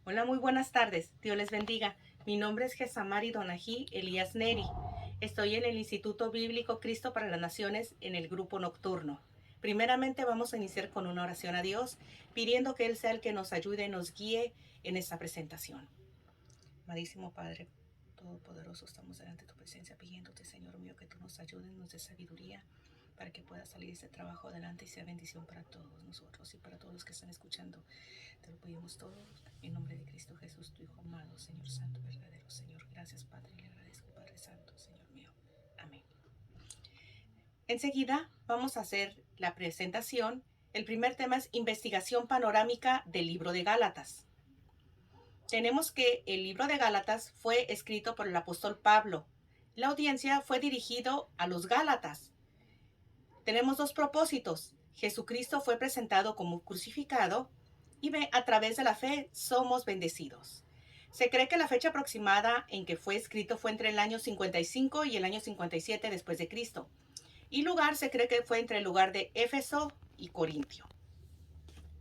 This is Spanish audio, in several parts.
Hola, muy buenas tardes. Dios les bendiga. Mi nombre es Gesamari Donají Elías Neri. Estoy en el Instituto Bíblico Cristo para las Naciones en el grupo nocturno. Primeramente vamos a iniciar con una oración a Dios, pidiendo que Él sea el que nos ayude y nos guíe en esta presentación. Amadísimo Padre Todopoderoso, estamos delante de tu presencia pidiéndote, Señor mío, que tú nos ayudes, nos des sabiduría para que pueda salir este trabajo adelante y sea bendición para todos nosotros y para todos los que están escuchando. Te lo pedimos todo en nombre de Cristo Jesús, tu Hijo amado, Señor Santo, verdadero Señor. Gracias, Padre, le agradezco, Padre Santo, Señor mío. Amén. Enseguida vamos a hacer la presentación. El primer tema es investigación panorámica del libro de Gálatas. Tenemos que el libro de Gálatas fue escrito por el apóstol Pablo. La audiencia fue dirigido a los Gálatas. Tenemos dos propósitos. Jesucristo fue presentado como crucificado y a través de la fe somos bendecidos. Se cree que la fecha aproximada en que fue escrito fue entre el año 55 y el año 57 después de Cristo. Y lugar se cree que fue entre el lugar de Éfeso y Corintio.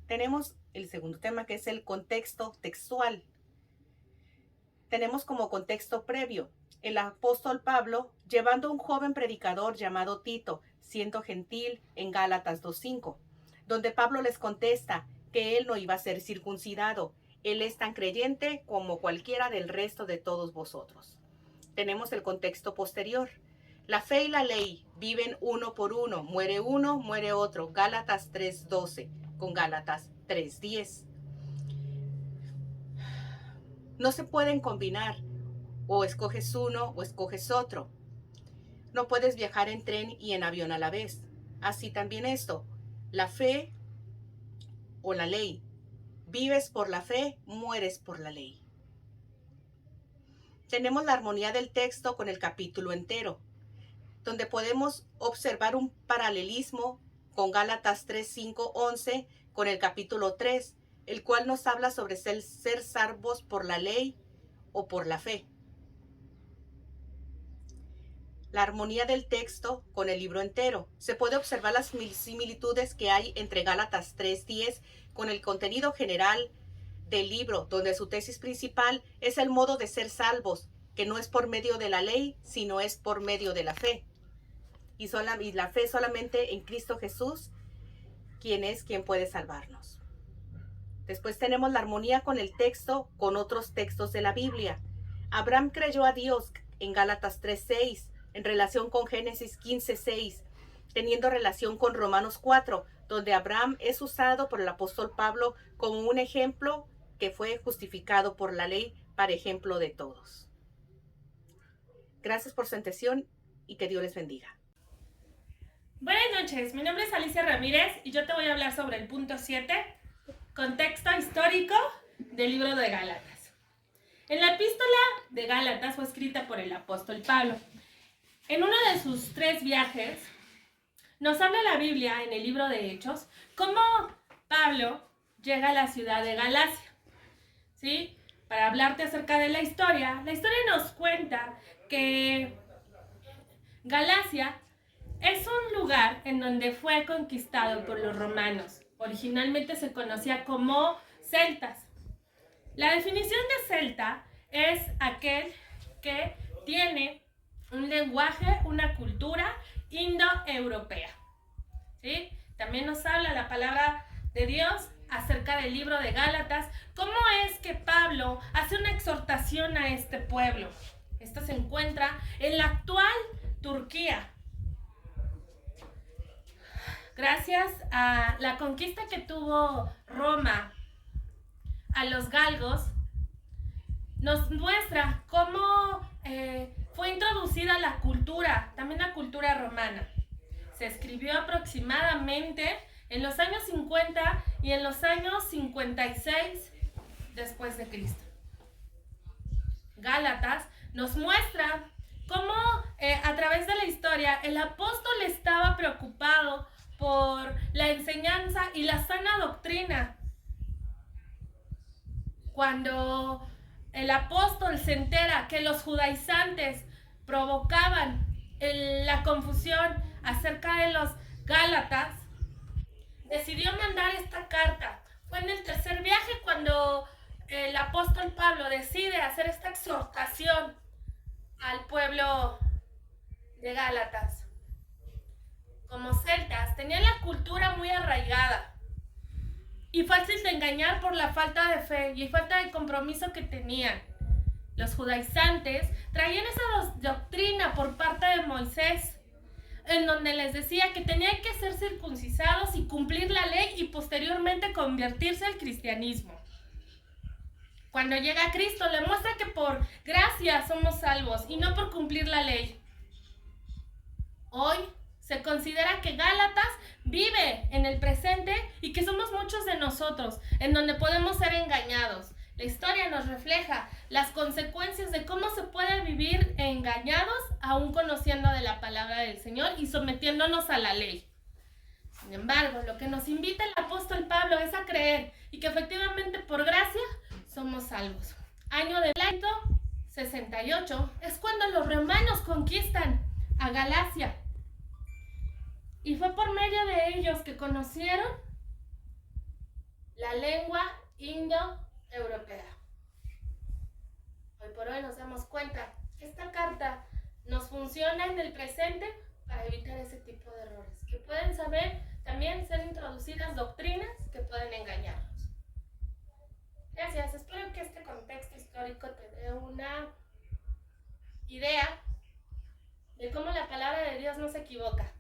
Tenemos el segundo tema, que es el contexto textual. Tenemos como contexto previo el apóstol Pablo llevando a un joven predicador llamado Tito, siendo gentil, en Gálatas 2:5, donde Pablo les contesta que él no iba a ser circuncidado. Él es tan creyente como cualquiera del resto de todos vosotros. Tenemos el contexto posterior. La fe y la ley viven uno por uno, muere otro. Gálatas 3:12 con Gálatas 3:10. No se pueden combinar. O escoges uno o escoges otro. No puedes viajar en tren y en avión a la vez. Así también esto, la fe o la ley. Vives por la fe, mueres por la ley. Tenemos la armonía del texto con el capítulo entero, donde podemos observar un paralelismo con Gálatas 3, 5, 11, con el capítulo 3, el cual nos habla sobre ser salvos por la ley o por la fe. La armonía del texto con el libro entero. Se puede observar las similitudes que hay entre Gálatas 3:10 con el contenido general del libro, donde su tesis principal es el modo de ser salvos, que no es por medio de la ley, sino es por medio de la fe. Y la fe solamente en Cristo Jesús, quien puede salvarnos. Después tenemos la armonía con el texto, con otros textos de la Biblia. Abraham creyó a Dios en Gálatas 3:6, en relación con Génesis 15:6, teniendo relación con Romanos 4, donde Abraham es usado por el apóstol Pablo como un ejemplo que fue justificado por la ley para ejemplo de todos. Gracias por su atención y que Dios les bendiga. Buenas noches, mi nombre es Alicia Ramírez y yo te voy a hablar sobre el punto 7, contexto histórico del libro de Gálatas. En la epístola de Gálatas fue escrita por el apóstol Pablo. En uno de sus 3 viajes, nos habla la Biblia en el libro de Hechos cómo Pablo llega a la ciudad de Galacia. ¿Sí? Para hablarte acerca de la historia nos cuenta que Galacia es un lugar en donde fue conquistado por los romanos. Originalmente se conocía como celtas. La definición de celta es aquel que tiene un lenguaje, una cultura indoeuropea. ¿Sí? También nos habla la palabra de Dios acerca del libro de Gálatas, cómo es que Pablo hace una exhortación a este pueblo. Esto se encuentra en la actual Turquía. Gracias a la conquista que tuvo Roma a los galgos, nos muestra cómo fue introducida la cultura, también la cultura romana. Se escribió aproximadamente en los años 50 y en los años 56 después de Cristo. Gálatas nos muestra cómo a través de la historia el apóstol estaba preocupado por la enseñanza y la sana doctrina. Cuando el apóstol se entera que los judaizantes provocaban la confusión acerca de los gálatas, decidió mandar esta carta. Fue en el tercer viaje cuando el apóstol Pablo decide hacer esta exhortación al pueblo de Gálatas. Como celtas, tenían la cultura muy arraigada y fácil de engañar por la falta de fe y falta de compromiso que tenían. Los judaizantes traían esa doctrina por parte de Moisés, en donde les decía que tenían que ser circuncidados y cumplir la ley y posteriormente convertirse al cristianismo. Cuando llega Cristo, le muestra que por gracia somos salvos y no por cumplir la ley. Hoy se considera que Gálatas vive en el presente y que somos muchos de nosotros, en donde podemos ser engañados. La historia nos refleja las consecuencias de cómo se puede vivir engañados, aún conociendo de la palabra del Señor y sometiéndonos a la ley. Sin embargo, lo que nos invita el apóstol Pablo es a creer y que efectivamente por gracia somos salvos. Año del año 68 es cuando los romanos conquistan a Galacia. Y fue por medio de ellos que conocieron la lengua indoeuropea. Hoy por hoy nos damos cuenta que esta carta nos funciona en el presente para evitar ese tipo de errores, que pueden también ser introducidas doctrinas que pueden engañarnos. Gracias, espero que este contexto histórico te dé una idea de cómo la palabra de Dios no se equivoca.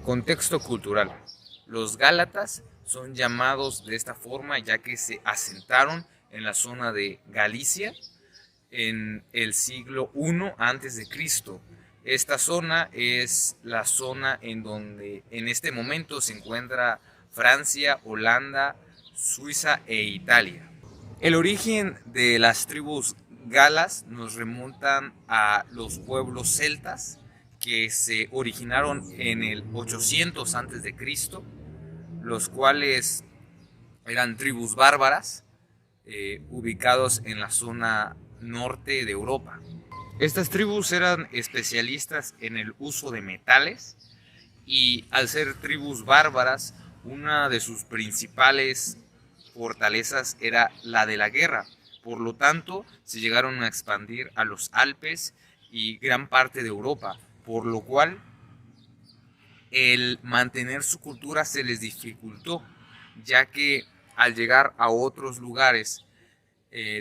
Contexto cultural. Los gálatas son llamados de esta forma ya que se asentaron en la zona de Galicia en el siglo I a.C. Esta zona es la zona en donde en este momento se encuentra Francia, Holanda, Suiza e Italia. El origen de las tribus galas nos remontan a los pueblos celtas que se originaron en el 800 a.C., los cuales eran tribus bárbaras ubicados en la zona norte de Europa. Estas tribus eran especialistas en el uso de metales y al ser tribus bárbaras, una de sus principales fortalezas era la de la guerra. Por lo tanto, se llegaron a expandir a los Alpes y gran parte de Europa, por lo cual el mantener su cultura se les dificultó, ya que al llegar a otros lugares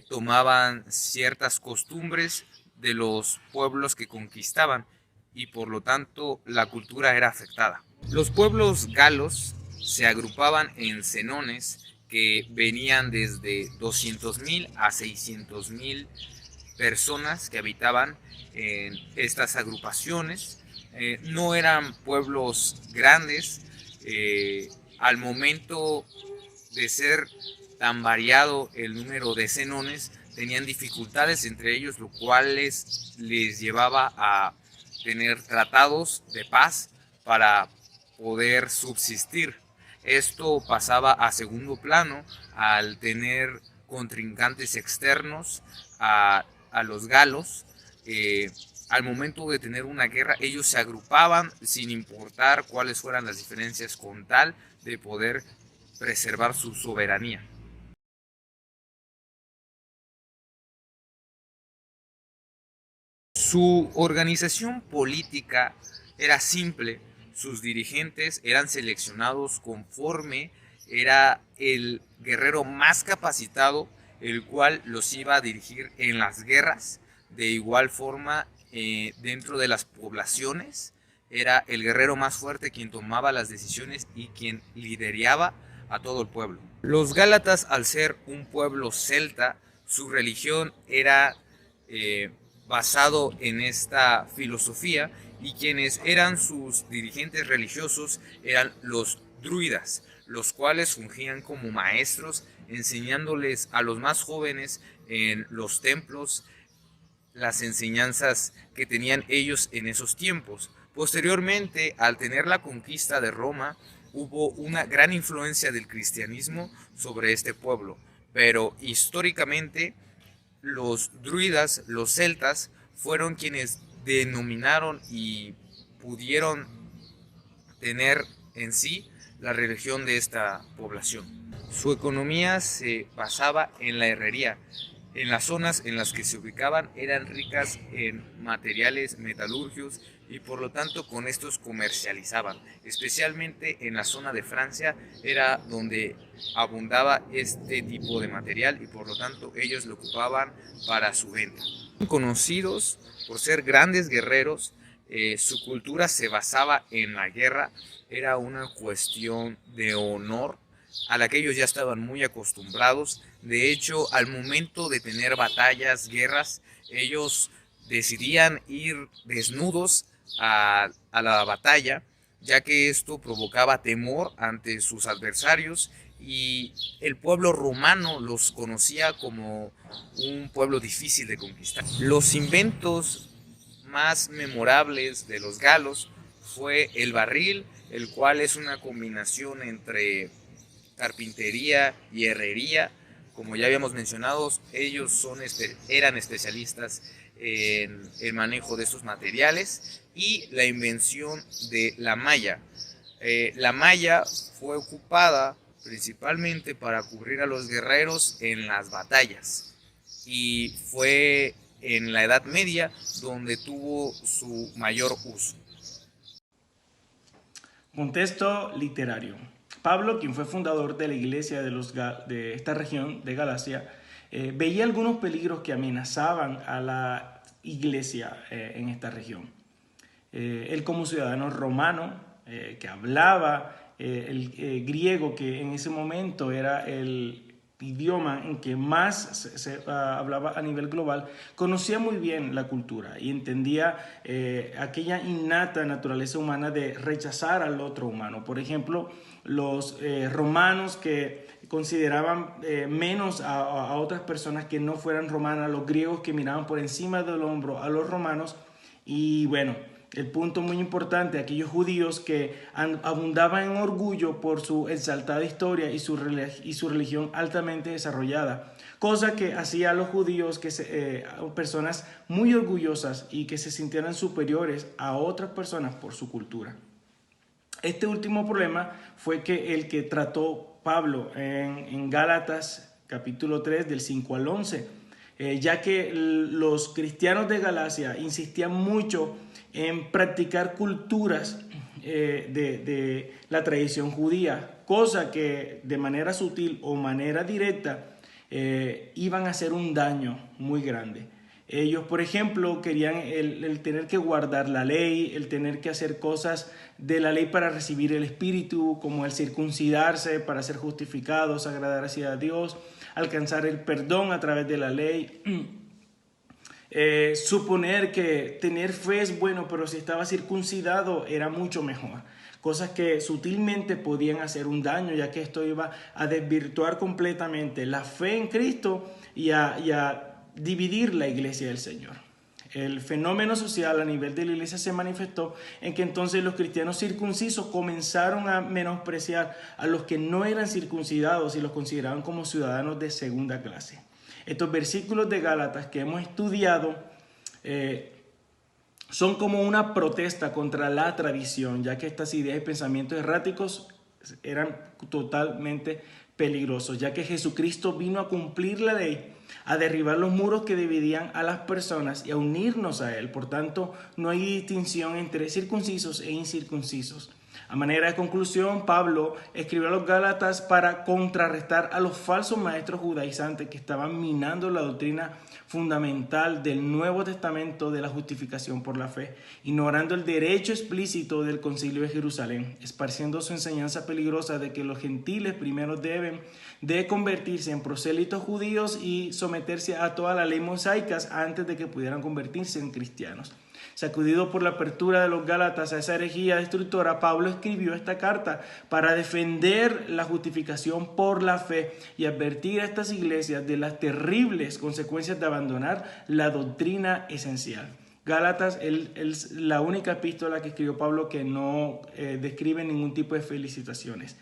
tomaban ciertas costumbres de los pueblos que conquistaban y por lo tanto la cultura era afectada. Los pueblos galos se agrupaban en senones que venían desde 200,000 a 600,000 personas que habitaban en estas agrupaciones. No eran pueblos grandes. Al momento de ser tan variado el número de senones, tenían dificultades entre ellos, lo cual les llevaba a tener tratados de paz para poder subsistir. Esto pasaba a segundo plano al tener contrincantes externos a los galos. Al momento de tener una guerra, ellos se agrupaban sin importar cuáles fueran las diferencias, con tal de poder preservar su soberanía. Su organización política era simple. Sus dirigentes eran seleccionados conforme era el guerrero más capacitado, el cual los iba a dirigir en las guerras. De igual forma, dentro de las poblaciones, era el guerrero más fuerte quien tomaba las decisiones y quien lideraba a todo el pueblo. Los gálatas, al ser un pueblo celta, su religión era basado en esta filosofía, y quienes eran sus dirigentes religiosos eran los druidas, los cuales fungían como maestros, enseñándoles a los más jóvenes en los templos las enseñanzas que tenían ellos en esos tiempos. Posteriormente, al tener la conquista de Roma, hubo una gran influencia del cristianismo sobre este pueblo, pero históricamente los druidas, los celtas, fueron quienes denominaron y pudieron tener en sí la religión de esta población. Su economía se basaba en la herrería. En las zonas en las que se ubicaban eran ricas en materiales metalúrgicos y por lo tanto con estos comercializaban. Especialmente en la zona de Francia era donde abundaba este tipo de material y por lo tanto ellos lo ocupaban para su venta. Conocidos por ser grandes guerreros, su cultura se basaba en la guerra, era una cuestión de honor a la que ellos ya estaban muy acostumbrados. De hecho, al momento de tener batallas, guerras, ellos decidían ir desnudos a la batalla, ya que esto provocaba temor ante sus adversarios y el pueblo romano los conocía como un pueblo difícil de conquistar. Los inventos más memorables de los galos fue el barril, el cual es una combinación entre carpintería y herrería. Como ya habíamos mencionado, ellos eran especialistas en el manejo de estos materiales y la invención de la malla. La malla fue ocupada principalmente para cubrir a los guerreros en las batallas y fue en la Edad Media donde tuvo su mayor uso. Contexto literario. Pablo, quien fue fundador de la iglesia de esta región de Galacia, veía algunos peligros que amenazaban a la iglesia en esta región. Él como ciudadano romano que hablaba el griego, que en ese momento era el idioma en que más se hablaba a nivel global, conocía muy bien la cultura y entendía aquella innata naturaleza humana de rechazar al otro humano. Por ejemplo, los romanos que consideraban menos a otras personas que no fueran romanas, los griegos que miraban por encima del hombro a los romanos, y bueno, el punto muy importante, aquellos judíos que abundaban en orgullo por su exaltada historia y su religión altamente desarrollada, cosa que hacía a los judíos personas muy orgullosas y que se sintieran superiores a otras personas por su cultura. Este último problema fue el que trató Pablo en Gálatas capítulo 3 del 5 al 11, ya que los cristianos de Galacia insistían mucho en practicar culturas de la tradición judía, cosa que de manera sutil o manera directa iban a hacer un daño muy grande. Ellos, por ejemplo, querían el tener que guardar la ley, el tener que hacer cosas de la ley para recibir el Espíritu, como el circuncidarse para ser justificados, agradar hacia Dios, alcanzar el perdón a través de la ley. Suponer que tener fe es bueno, pero si estaba circuncidado era mucho mejor. Cosas que sutilmente podían hacer un daño, ya que esto iba a desvirtuar completamente la fe en Cristo y a dividir la iglesia del Señor. El fenómeno social a nivel de la iglesia se manifestó en que entonces los cristianos circuncisos comenzaron a menospreciar a los que no eran circuncidados y los consideraban como ciudadanos de segunda clase. Estos versículos de Gálatas que hemos estudiado son como una protesta contra la tradición, ya que estas ideas y pensamientos erráticos eran totalmente peligrosos, ya que Jesucristo vino a cumplir la ley, a derribar los muros que dividían a las personas y a unirnos a Él. Por tanto, no hay distinción entre circuncisos e incircuncisos. A manera de conclusión, Pablo escribió a los Gálatas para contrarrestar a los falsos maestros judaizantes que estaban minando la doctrina fundamental del Nuevo Testamento de la justificación por la fe, ignorando el derecho explícito del Concilio de Jerusalén, esparciendo su enseñanza peligrosa de que los gentiles primero deben de convertirse en prosélitos judíos y someterse a toda la ley mosaica antes de que pudieran convertirse en cristianos. Sacudido por la apertura de los Gálatas a esa herejía destructora, Pablo escribió esta carta para defender la justificación por la fe y advertir a estas iglesias de las terribles consecuencias de abandonar la doctrina esencial. Gálatas es la única epístola que escribió Pablo que no describe ningún tipo de felicitaciones.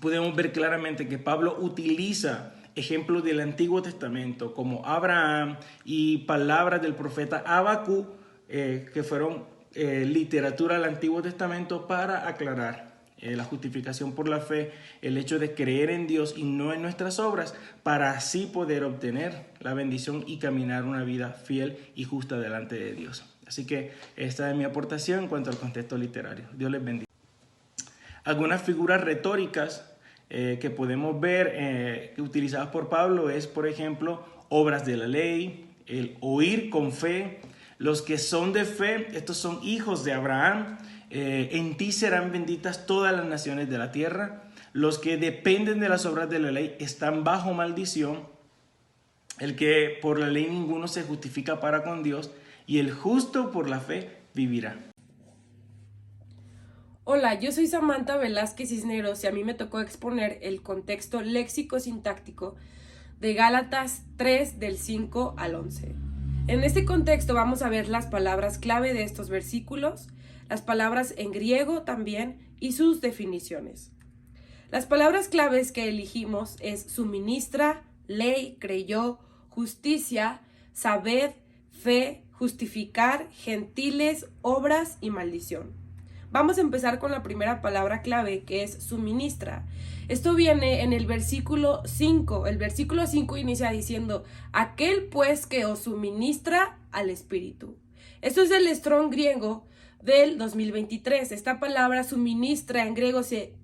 Podemos ver claramente que Pablo utiliza ejemplos del Antiguo Testamento como Abraham y palabras del profeta Habacuc, que fueron literatura del Antiguo Testamento, para aclarar la justificación por la fe, el hecho de creer en Dios y no en nuestras obras, para así poder obtener la bendición y caminar una vida fiel y justa delante de Dios. Así que esta es mi aportación en cuanto al contexto literario. Dios les bendiga. Algunas figuras retóricas que podemos ver utilizadas por Pablo es, por ejemplo, obras de la ley, el oír con fe. Los que son de fe, estos son hijos de Abraham. En ti serán benditas todas las naciones de la tierra. Los que dependen de las obras de la ley están bajo maldición. El que por la ley ninguno se justifica para con Dios, y el justo por la fe vivirá. Hola, yo soy Samantha Velázquez Cisneros y a mí me tocó exponer el contexto léxico-sintáctico de Gálatas 3 del 5 al 11. En este contexto vamos a ver las palabras clave de estos versículos, las palabras en griego también y sus definiciones. Las palabras claves que elegimos es suministra, ley, creyó, justicia, sabed, fe, justificar, gentiles, obras y maldición. Vamos a empezar con la primera palabra clave, que es suministra. Esto viene en el versículo 5. El versículo 5 inicia diciendo, aquel pues que os suministra al Espíritu. Esto es del Strong griego del 2023. Esta palabra suministra en griego se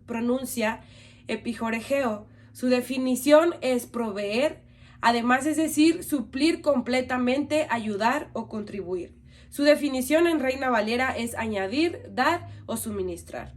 pronuncia epijoregeo. Su definición es proveer, además es decir, suplir completamente, ayudar o contribuir. Su definición en Reina Valera es añadir, dar o suministrar.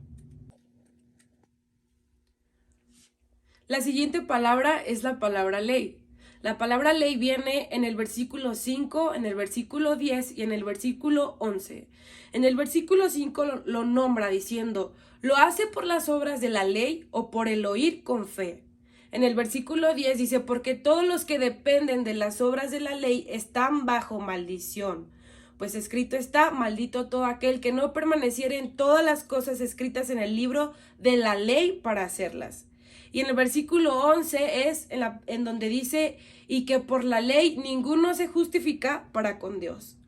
La siguiente palabra es la palabra ley. La palabra ley viene en el versículo 5, en el versículo 10 y en el versículo 11. En el versículo 5 lo nombra diciendo, lo hace por las obras de la ley o por el oír con fe. En el versículo 10 dice, porque todos los que dependen de las obras de la ley están bajo maldición. Pues escrito está, maldito todo aquel que no permaneciera en todas las cosas escritas en el libro de la ley para hacerlas. Y en el versículo 11 es en donde dice, y que por la ley ninguno se justifica para con Dios.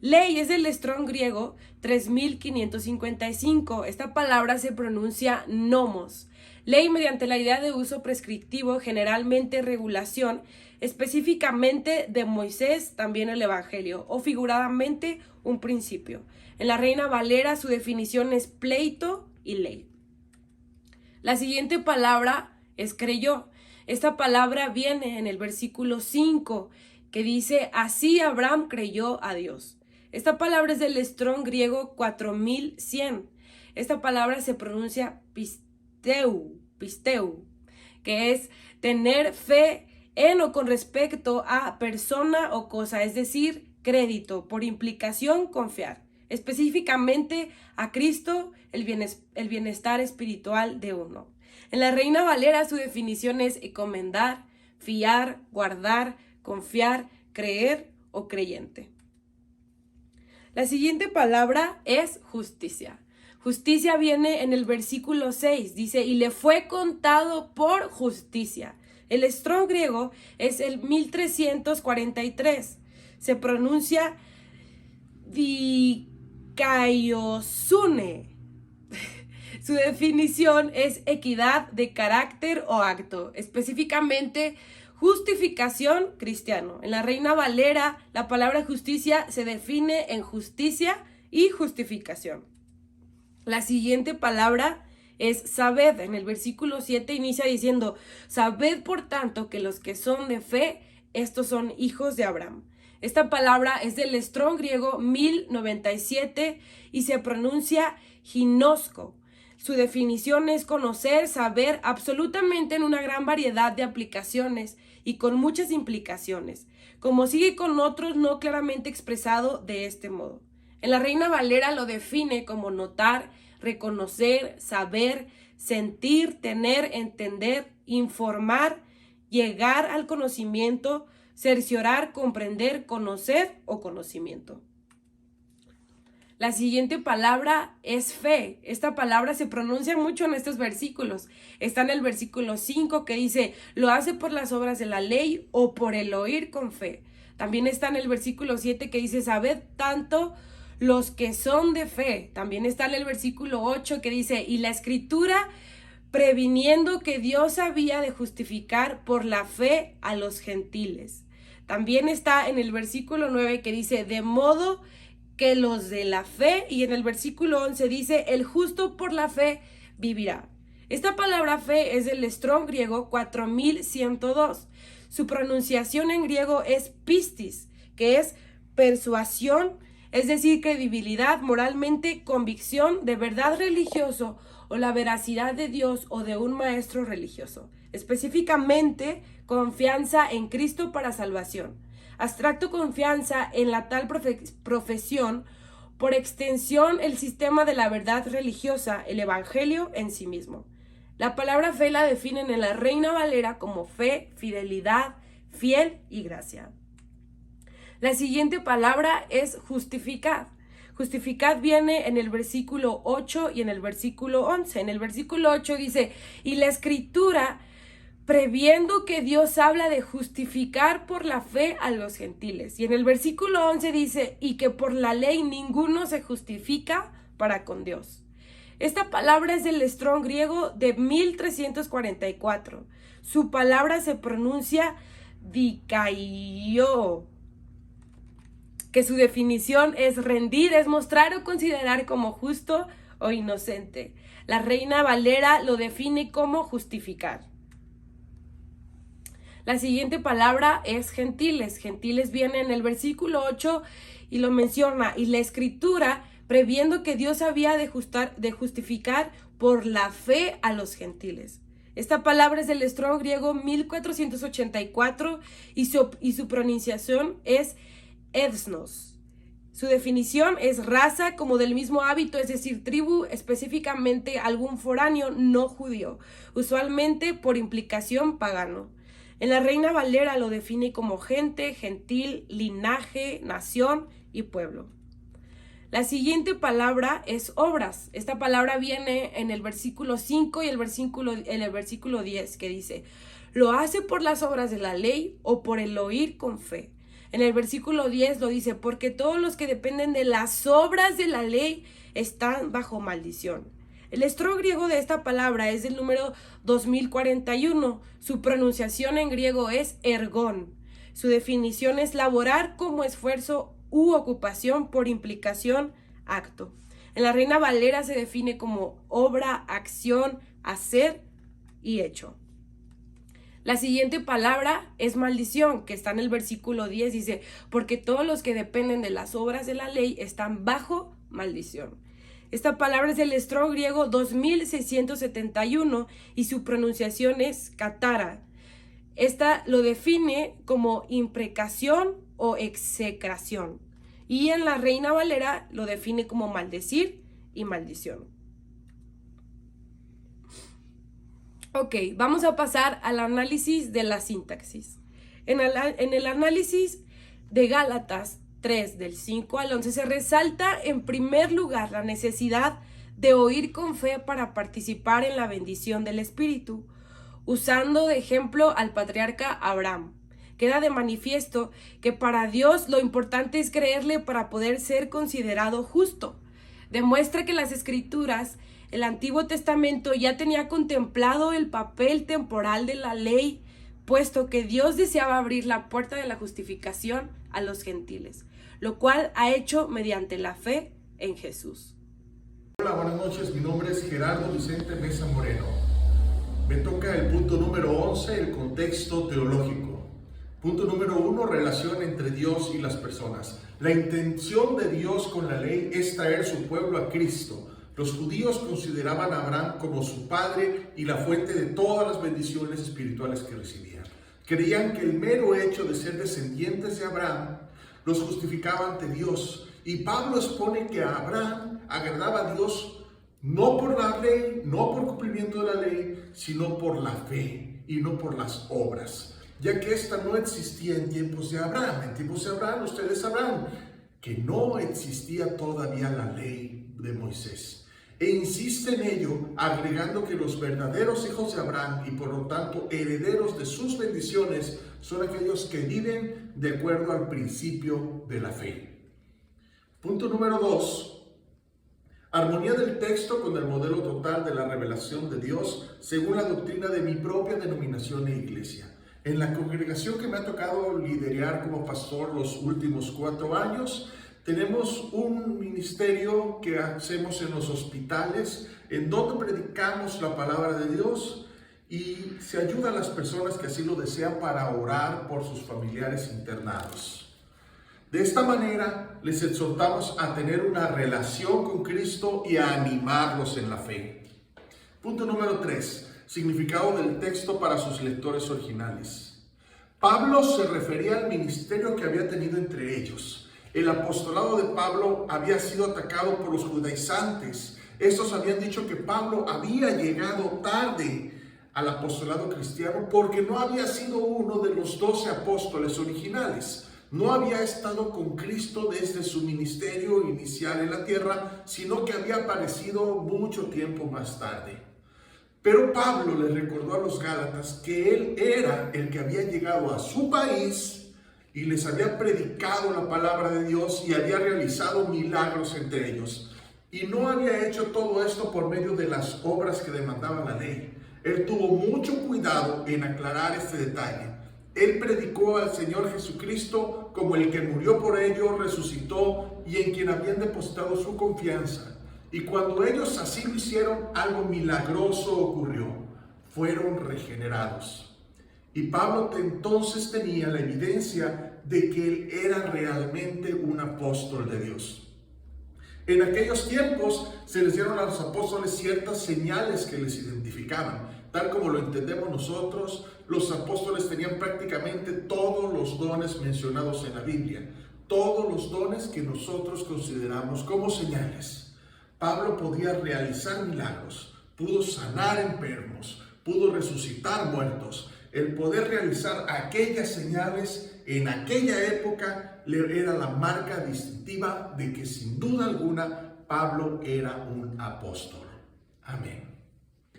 Ley es del Strong griego 3555. Esta palabra se pronuncia nomos. Ley mediante la idea de uso prescriptivo, generalmente regulación, específicamente de Moisés, también el Evangelio, o figuradamente un principio. En la Reina Valera su definición es pleito y ley. La siguiente palabra es creyó. Esta palabra viene en el versículo 5, que dice, así Abraham creyó a Dios. Esta palabra es del Strong griego 4100. Esta palabra se pronuncia pisteu, que es tener fe en o con respecto a persona o cosa, es decir, crédito, por implicación, confiar. Específicamente a Cristo, el bienestar espiritual de uno. En la Reina Valera su definición es encomendar, fiar, guardar, confiar, creer o creyente. La siguiente palabra es justicia. Justicia viene en el versículo 6, dice, y le fue contado por justicia. El Strong griego es el 1343. Se pronuncia dikaiosune. Su definición es equidad de carácter o acto, específicamente justificación cristiano. En la Reina Valera, la palabra justicia se define en justicia y justificación. La siguiente palabra es sabed. En el versículo 7 inicia diciendo, sabed por tanto que los que son de fe, estos son hijos de Abraham. Esta palabra es del Strong griego 1097 y se pronuncia ginosco. Su definición es conocer, saber, absolutamente en una gran variedad de aplicaciones y con muchas implicaciones, como sigue con otros no claramente expresado de este modo. En la Reina Valera lo define como notar, reconocer, saber, sentir, tener, entender, informar, llegar al conocimiento, cerciorar, comprender, conocer o conocimiento. La siguiente palabra es fe. Esta palabra se pronuncia mucho en estos versículos. Está en el versículo 5 que dice, lo hace por las obras de la ley o por el oír con fe. También está en el versículo 7 que dice, sabed tanto los que son de fe. También está en el versículo 8 que dice, y la escritura previniendo que Dios había de justificar por la fe a los gentiles. También está en el versículo 9 que dice, de modo que los de la fe, y en el versículo 11 dice, el justo por la fe vivirá. Esta palabra fe es del Strong griego 4102. Su pronunciación en griego es pistis, que es persuasión, es decir, credibilidad, moralmente, convicción de verdad religioso o la veracidad de Dios o de un maestro religioso. Específicamente, confianza en Cristo para salvación. Abstracto, confianza en la tal profesión. Por extensión, el sistema de la verdad religiosa, el evangelio en sí mismo. La palabra fe la definen en la Reina Valera como fe, fidelidad, fiel y gracia. La siguiente palabra es justificad. Justificad viene en el versículo 8 y en el versículo 11. En el versículo 8 dice, y la escritura, previendo que Dios habla de justificar por la fe a los gentiles. Y en el versículo 11 dice, y que por la ley ninguno se justifica para con Dios. Esta palabra es del Strong griego de 1344. Su palabra se pronuncia dikaio, que su definición es rendir, es mostrar o considerar como justo o inocente. La Reina Valera lo define como justificar. La siguiente palabra es gentiles. Gentiles viene en el versículo 8 y lo menciona. Y la escritura, previendo que Dios había de justificar por la fe a los gentiles. Esta palabra es del Strong griego 1484 y su pronunciación es ethnos. Su definición es raza como del mismo hábito, es decir, tribu, específicamente algún foráneo no judío, usualmente por implicación pagano. En la Reina Valera lo define como gente, gentil, linaje, nación y pueblo. La siguiente palabra es obras. Esta palabra viene en el versículo 5 y en el versículo 10 que dice, lo hace por las obras de la ley o por el oír con fe. En el versículo 10 lo dice, porque todos los que dependen de las obras de la ley están bajo maldición. El Strong griego de esta palabra es del número 2041. Su pronunciación en griego es ergón. Su definición es laborar como esfuerzo u ocupación, por implicación, acto. En la Reina Valera se define como obra, acción, hacer y hecho. La siguiente palabra es maldición, que está en el versículo 10, dice, porque todos los que dependen de las obras de la ley están bajo maldición. Esta palabra es del Strong griego 2671 y su pronunciación es katara. Esta lo define como imprecación o execración. Y en la Reina Valera lo define como maldecir y maldición. Ok, vamos a pasar al análisis de la sintaxis. En el análisis de Gálatas 3, del 5 al 11, se resalta en primer lugar la necesidad de oír con fe para participar en la bendición del Espíritu, usando de ejemplo al patriarca Abraham. Queda de manifiesto que para Dios lo importante es creerle para poder ser considerado justo. Demuestra que las Escrituras, el Antiguo Testamento, ya tenía contemplado el papel temporal de la ley, puesto que Dios deseaba abrir la puerta de la justificación a los gentiles, lo cual ha hecho mediante la fe en Jesús. Hola, buenas noches. Mi nombre es Gerardo Vicente Mesa Moreno. Me toca el punto número 11, el contexto teológico. Punto número 1, relación entre Dios y las personas. La intención de Dios con la ley es traer su pueblo a Cristo. Los judíos consideraban a Abraham como su padre y la fuente de todas las bendiciones espirituales que recibían. Creían que el mero hecho de ser descendientes de Abraham los justificaba ante Dios. Y Pablo expone que a Abraham agradaba a Dios no por la ley, no por cumplimiento de la ley, sino por la fe y no por las obras, ya que esta no existía en tiempos de Abraham. En tiempos de Abraham, ustedes sabrán que no existía todavía la ley de Moisés. E insiste en ello, agregando que los verdaderos hijos de Abraham y por lo tanto herederos de sus bendiciones son aquellos que viven de acuerdo al principio de la fe. Punto número 2. Armonía del texto con el modelo total de la revelación de Dios según la doctrina de mi propia denominación e iglesia. En la congregación que me ha tocado liderar como pastor los últimos 4 años, tenemos un ministerio que hacemos en los hospitales, en donde predicamos la palabra de Dios y se ayuda a las personas que así lo desean para orar por sus familiares internados. De esta manera, les exhortamos a tener una relación con Cristo y a animarlos en la fe. Punto número 3. Significado del texto para sus lectores originales. Pablo se refería al ministerio que había tenido entre ellos. El apostolado de Pablo había sido atacado por los judaizantes. Estos habían dicho que Pablo había llegado tarde al apostolado cristiano porque no había sido uno de los 12 apóstoles originales. No había estado con Cristo desde su ministerio inicial en la tierra, sino que había aparecido mucho tiempo más tarde. Pero Pablo les recordó a los Gálatas que él era el que había llegado a su país y les había predicado la palabra de Dios y había realizado milagros entre ellos. Y no había hecho todo esto por medio de las obras que demandaba la ley. Él tuvo mucho cuidado en aclarar este detalle. Él predicó al Señor Jesucristo como el que murió por ellos, resucitó y en quien habían depositado su confianza. Y cuando ellos así lo hicieron, algo milagroso ocurrió. Fueron regenerados. Y Pablo entonces tenía la evidencia de que él era realmente un apóstol de Dios. En aquellos tiempos se les dieron a los apóstoles ciertas señales que les identificaban. Tal como lo entendemos nosotros, los apóstoles tenían prácticamente todos los dones mencionados en la Biblia, todos los dones que nosotros consideramos como señales. Pablo podía realizar milagros, pudo sanar enfermos, pudo resucitar muertos. El poder realizar aquellas señales en aquella época era la marca distintiva de que sin duda alguna Pablo era un apóstol. Amén.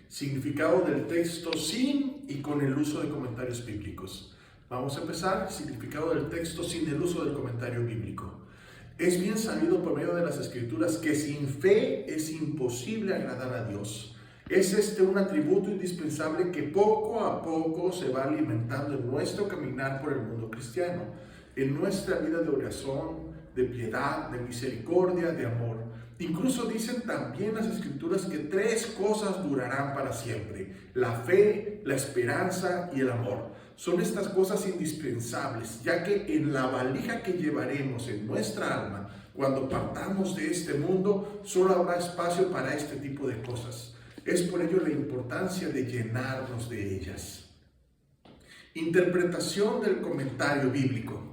Significado del texto sin y con el uso de comentarios bíblicos. Vamos a empezar. Significado del texto sin el uso del comentario bíblico. Es bien sabido por medio de las Escrituras que sin fe es imposible agradar a Dios. Es un atributo indispensable que poco a poco se va alimentando en nuestro caminar por el mundo cristiano, en nuestra vida de oración, de piedad, de misericordia, de amor. Incluso dicen también las Escrituras que 3 cosas durarán para siempre: la fe, la esperanza y el amor. Son estas cosas indispensables, ya que en la valija que llevaremos en nuestra alma, cuando partamos de este mundo, solo habrá espacio para este tipo de cosas. Es por ello la importancia de llenarnos de ellas. Interpretación del comentario bíblico.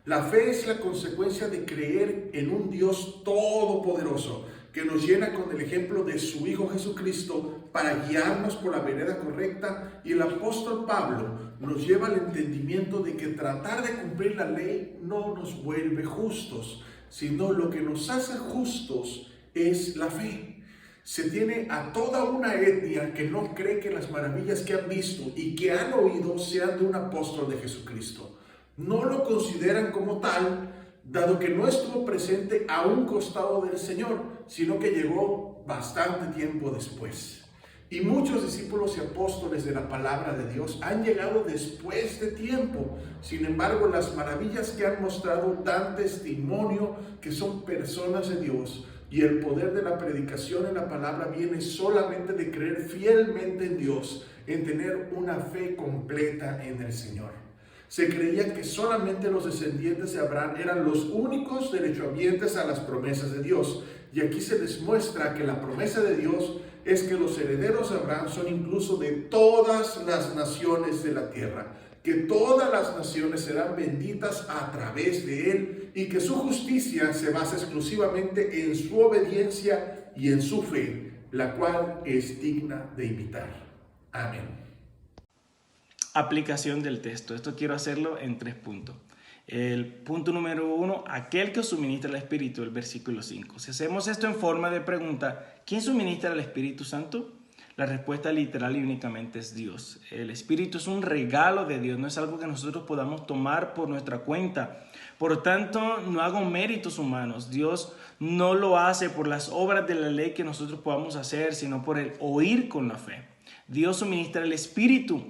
La fe es la consecuencia de creer en un Dios todopoderoso que nos llena con el ejemplo de su Hijo Jesucristo para guiarnos por la vereda correcta, y el apóstol Pablo nos lleva al entendimiento de que tratar de cumplir la ley no nos vuelve justos, sino lo que nos hace justos es la fe. Se tiene a toda una etnia que no cree que las maravillas que han visto y que han oído sean de un apóstol de Jesucristo. No lo consideran como tal, dado que no estuvo presente a un costado del Señor, sino que llegó bastante tiempo después. Y muchos discípulos y apóstoles de la palabra de Dios han llegado después de tiempo. Sin embargo, las maravillas que han mostrado dan testimonio que son personas de Dios. Y el poder de la predicación en la palabra viene solamente de creer fielmente en Dios, en tener una fe completa en el Señor. Se creía que solamente los descendientes de Abraham eran los únicos derechohabientes a las promesas de Dios. Y aquí se les muestra que la promesa de Dios es que los herederos de Abraham son incluso de todas las naciones de la tierra, que todas las naciones serán benditas a través de él, y que su justicia se basa exclusivamente en su obediencia y en su fe, la cual es digna de imitar. Amén. Aplicación del texto. Esto quiero hacerlo en 3 puntos. El punto número 1, aquel que os suministra el Espíritu, el versículo 5. Si hacemos esto en forma de pregunta, ¿quién suministra el Espíritu Santo? La respuesta literal y únicamente es Dios. El Espíritu es un regalo de Dios, no es algo que nosotros podamos tomar por nuestra cuenta. Por tanto, no hago méritos humanos. Dios no lo hace por las obras de la ley que nosotros podamos hacer, sino por el oír con la fe. Dios suministra el Espíritu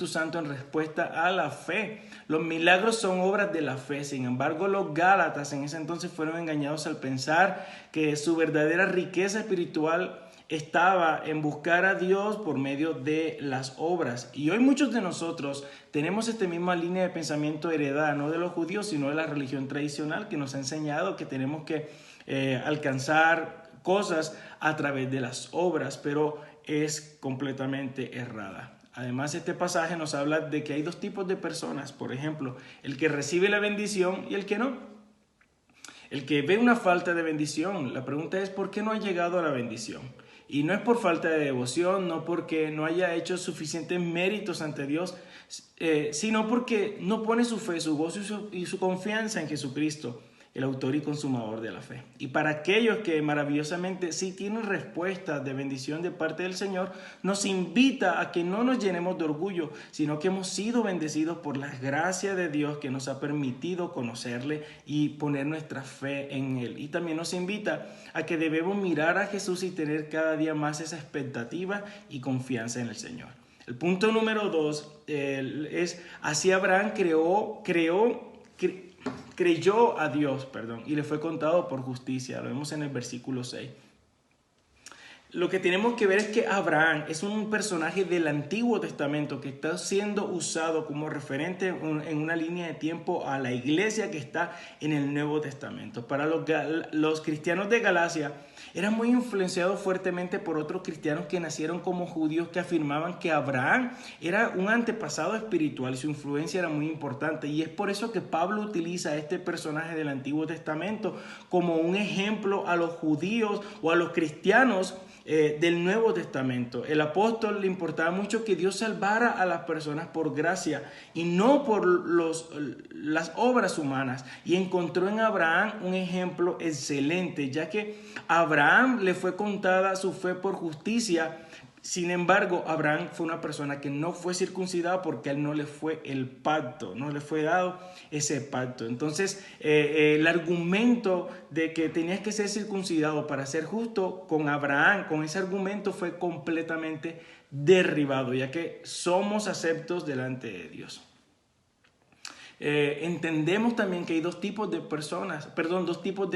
Santo en respuesta a la fe. Los milagros son obras de la fe. Sin embargo, los Gálatas en ese entonces fueron engañados al pensar que su verdadera riqueza espiritual estaba en buscar a Dios por medio de las obras. Y hoy muchos de nosotros tenemos esta misma línea de pensamiento heredada, no de los judíos, sino de la religión tradicional, que nos ha enseñado que tenemos que alcanzar cosas a través de las obras, pero es completamente errada. Además, este pasaje nos habla de que hay dos tipos de personas. Por ejemplo, el que recibe la bendición y el que no. El que ve una falta de bendición, la pregunta es ¿por qué no ha llegado a la bendición? Y no es por falta de devoción, no porque no haya hecho suficientes méritos ante Dios, sino porque no pone su fe, su gozo y su confianza en Jesucristo, el autor y consumador de la fe. Y para aquellos que maravillosamente sí tienen respuestas de bendición de parte del Señor, nos invita a que no nos llenemos de orgullo, sino que hemos sido bendecidos por la gracia de Dios que nos ha permitido conocerle y poner nuestra fe en Él. Y también nos invita a que debemos mirar a Jesús y tener cada día más esa expectativa y confianza en el Señor. El punto número 2 es, así Abraham creyó a Dios, y le fue contado por justicia. Lo vemos en el versículo 6. Lo que tenemos que ver es que Abraham es un personaje del Antiguo Testamento que está siendo usado como referente en una línea de tiempo a la iglesia que está en el Nuevo Testamento. Para los cristianos de Galacia eran muy influenciados fuertemente por otros cristianos que nacieron como judíos que afirmaban que Abraham era un antepasado espiritual y su influencia era muy importante. Y es por eso que Pablo utiliza a este personaje del Antiguo Testamento como un ejemplo a los judíos o a los cristianos del Nuevo Testamento. El apóstol le importaba mucho que Dios salvara a las personas por gracia y no por las obras humanas, y encontró en Abraham un ejemplo excelente, ya que a Abraham le fue contada su fe por justicia. Sin embargo, Abraham fue una persona que no fue circuncidada porque a él no le fue el pacto, no le fue dado ese pacto. Entonces, el argumento de que tenías que ser circuncidado para ser justo con Abraham, con ese argumento fue completamente derribado, ya que somos aceptos delante de Dios. Entendemos también que hay dos tipos de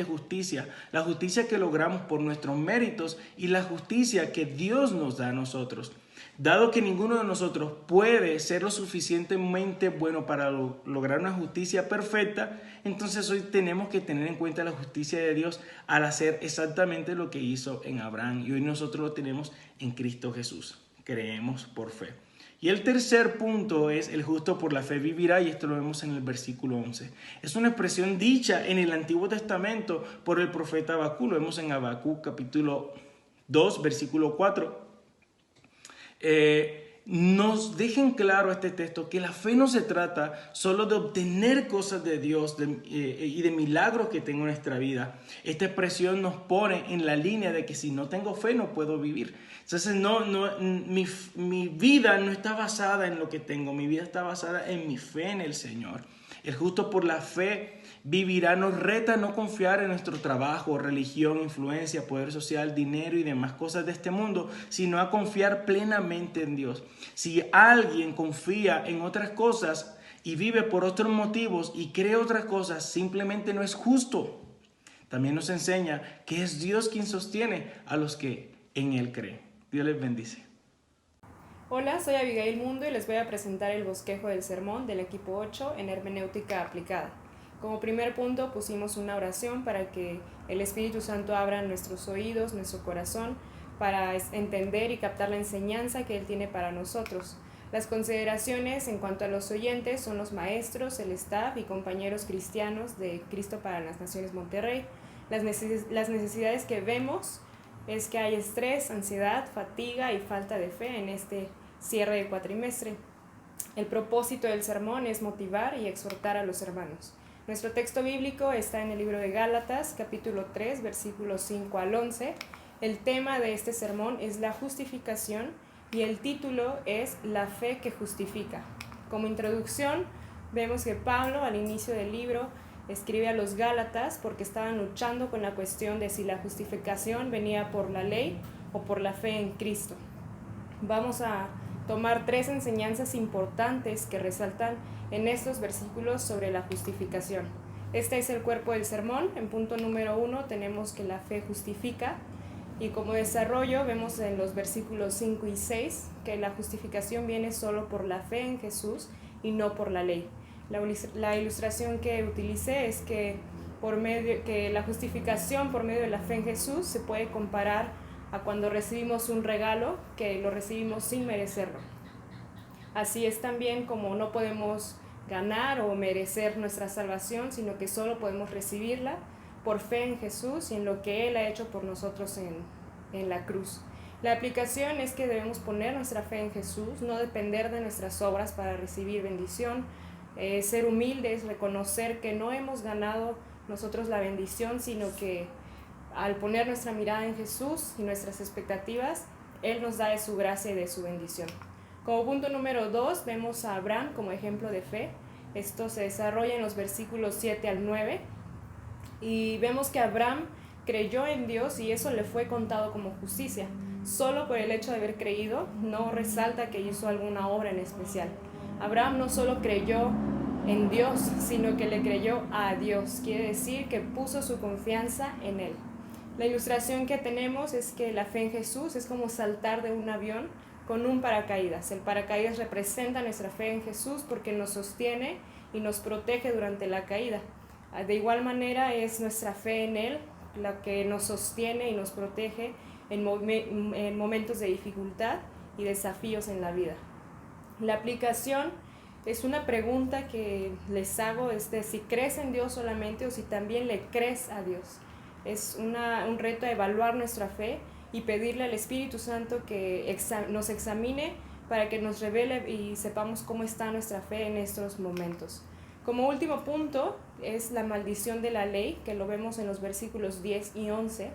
justicia. La justicia que logramos por nuestros méritos y la justicia que Dios nos da a nosotros. Dado que ninguno de nosotros puede ser lo suficientemente bueno para lograr una justicia perfecta, entonces hoy tenemos que tener en cuenta la justicia de Dios al hacer exactamente lo que hizo en Abraham. Y hoy nosotros lo tenemos en Cristo Jesús. Creemos por fe. Y el tercer punto es: el justo por la fe vivirá, y esto lo vemos en el versículo 11. Es una expresión dicha en el Antiguo Testamento por el profeta Habacuc. Lo vemos en Habacuc capítulo 2, versículo 4. Nos dejen claro este texto que la fe no se trata solo de obtener cosas de Dios y de milagros que tengo en nuestra vida. Esta expresión nos pone en la línea de que si no tengo fe no puedo vivir. Entonces mi vida no está basada en lo que tengo, mi vida está basada en mi fe en el Señor. El justo por la fe vivirá nos reta a no confiar en nuestro trabajo, religión, influencia, poder social, dinero y demás cosas de este mundo, sino a confiar plenamente en Dios. Si alguien confía en otras cosas y vive por otros motivos y cree otras cosas, simplemente no es justo. También nos enseña que es Dios quien sostiene a los que en Él creen. Dios les bendice. Hola, soy Abigail Mundo y les voy a presentar el bosquejo del sermón del equipo 8 en hermenéutica aplicada. Como primer punto pusimos una oración para que el Espíritu Santo abra nuestros oídos, nuestro corazón, para entender y captar la enseñanza que Él tiene para nosotros. Las consideraciones en cuanto a los oyentes son los maestros, el staff y compañeros cristianos de Cristo para las Naciones Monterrey. Las necesidades que vemos es que hay estrés, ansiedad, fatiga y falta de fe en este cierre de cuatrimestre. El propósito del sermón es motivar y exhortar a los hermanos. Nuestro texto bíblico está en el libro de Gálatas, capítulo 3, versículos 5 al 11, El tema de este sermón es la justificación y el título es La fe que justifica. Como introducción, vemos que Pablo al inicio del libro escribe a los Gálatas porque estaban luchando con la cuestión de si la justificación venía por la ley o por la fe en Cristo. Vamos a tomar 3 enseñanzas importantes que resaltan en estos versículos sobre la justificación. Este es el cuerpo del sermón. En punto número 1 tenemos que la fe justifica, y como desarrollo vemos en los versículos 5 y 6 que la justificación viene solo por la fe en Jesús y no por la ley. La ilustración que utilicé es que la justificación por medio de la fe en Jesús se puede comparar a cuando recibimos un regalo que lo recibimos sin merecerlo. Así es también como no podemos ganar o merecer nuestra salvación, sino que solo podemos recibirla por fe en Jesús y en lo que Él ha hecho por nosotros en la cruz. La aplicación es que debemos poner nuestra fe en Jesús, no depender de nuestras obras para recibir bendición, ser humildes, reconocer que no hemos ganado nosotros la bendición, sino que al poner nuestra mirada en Jesús y nuestras expectativas, Él nos da de su gracia y de su bendición. Como punto número 2, vemos a Abraham como ejemplo de fe. Esto se desarrolla en los versículos 7 al 9. Y vemos que Abraham creyó en Dios y eso le fue contado como justicia. Solo por el hecho de haber creído, no resalta que hizo alguna obra en especial. Abraham no solo creyó en Dios, sino que le creyó a Dios. Quiere decir que puso su confianza en Él. La ilustración que tenemos es que la fe en Jesús es como saltar de un avión con un paracaídas. El paracaídas representa nuestra fe en Jesús porque nos sostiene y nos protege durante la caída. De igual manera es nuestra fe en Él la que nos sostiene y nos protege en momentos de dificultad y desafíos en la vida. La aplicación es una pregunta que les hago, si crees en Dios solamente o si también le crees a Dios. Es un reto a evaluar nuestra fe y pedirle al Espíritu Santo que nos examine para que nos revele y sepamos cómo está nuestra fe en estos momentos. Como último punto es la maldición de la ley, que lo vemos en los versículos 10 y 11.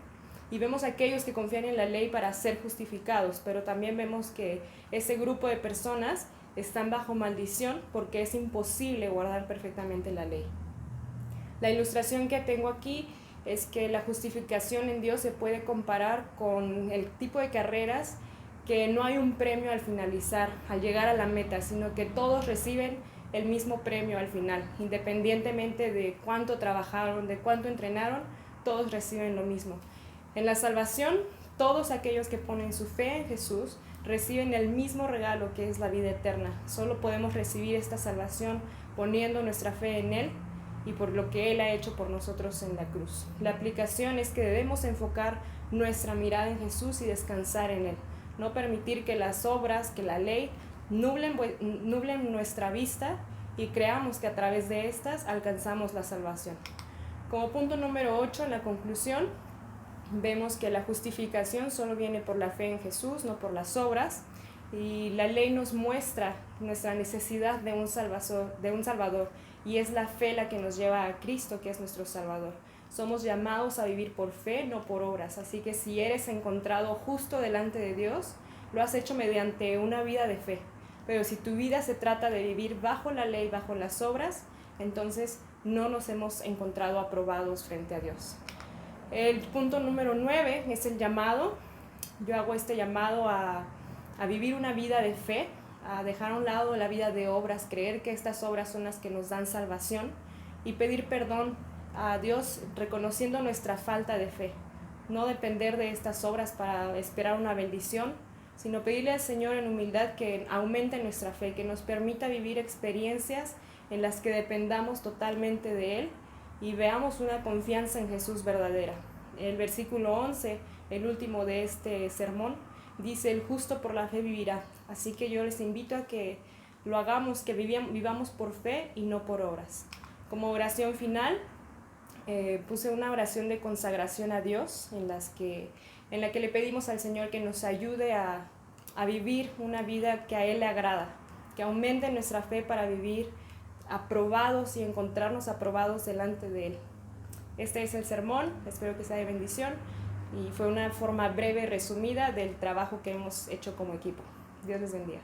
Y vemos a aquellos que confían en la ley para ser justificados, pero también vemos que ese grupo de personas están bajo maldición porque es imposible guardar perfectamente la ley. La ilustración que tengo aquí es que la justificación en Dios se puede comparar con el tipo de carreras que no hay un premio al finalizar, al llegar a la meta, sino que todos reciben el mismo premio al final, independientemente de cuánto trabajaron, de cuánto entrenaron, todos reciben lo mismo. En la salvación, todos aquellos que ponen su fe en Jesús reciben el mismo regalo que es la vida eterna. Solo podemos recibir esta salvación poniendo nuestra fe en Él y por lo que Él ha hecho por nosotros en la cruz. La aplicación es que debemos enfocar nuestra mirada en Jesús y descansar en Él. No permitir que las obras, que la ley, nublen nuestra vista y creamos que a través de estas alcanzamos la salvación. Como punto número 8, en la conclusión, vemos que la justificación solo viene por la fe en Jesús, no por las obras, y la ley nos muestra nuestra necesidad de un Salvador, y es la fe la que nos lleva a Cristo, que es nuestro Salvador. Somos llamados a vivir por fe, no por obras, así que si eres encontrado justo delante de Dios, lo has hecho mediante una vida de fe. Pero si tu vida se trata de vivir bajo la ley, bajo las obras, entonces no nos hemos encontrado aprobados frente a Dios. El punto número 9 es el llamado. Yo hago este llamado a vivir una vida de fe, a dejar a un lado la vida de obras, creer que estas obras son las que nos dan salvación y pedir perdón a Dios reconociendo nuestra falta de fe. No depender de estas obras para esperar una bendición, sino pedirle al Señor en humildad que aumente nuestra fe, que nos permita vivir experiencias en las que dependamos totalmente de Él y veamos una confianza en Jesús verdadera. El versículo 11, el último de este sermón, dice: el justo por la fe vivirá. Así que yo les invito a que lo hagamos, que vivamos por fe y no por obras. Como oración final, puse una oración de consagración a Dios en la que le pedimos al Señor que nos ayude a vivir una vida que a Él le agrada, que aumente nuestra fe para vivir aprobados y encontrarnos aprobados delante de Él. Este es el sermón, espero que sea de bendición. y fue una forma breve, resumida del trabajo que hemos hecho como equipo. Dios les bendiga.